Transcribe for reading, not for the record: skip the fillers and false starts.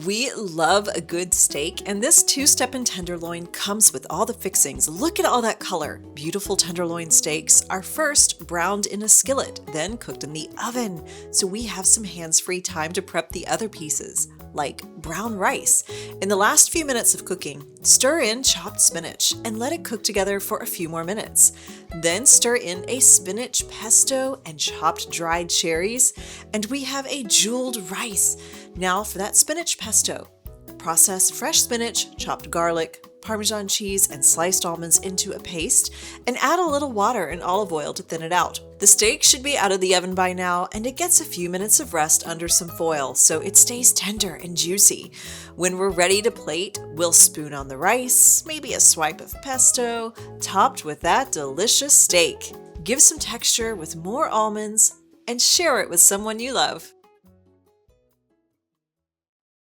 We love a good steak, and this two-step tenderloin comes with all the fixings. Look at all that color. Beautiful tenderloin steaks are first browned in a skillet, then cooked in the oven, so we have some hands-free time to prep the other pieces, like brown rice. In the last few minutes of cooking, stir in chopped spinach and let it cook together for a few more minutes. Then stir in a spinach pesto and chopped dried cherries, and we have a jeweled rice. Now for that spinach pesto. Process fresh spinach, chopped garlic, Parmesan cheese, and sliced almonds into a paste, and add a little water and olive oil to thin it out. The steak should be out of the oven by now, and it gets a few minutes of rest under some foil so it stays tender and juicy. When we're ready to plate, we'll spoon on the rice, maybe a swipe of pesto, topped with that delicious steak. Give some texture with more almonds, and share it with someone you love.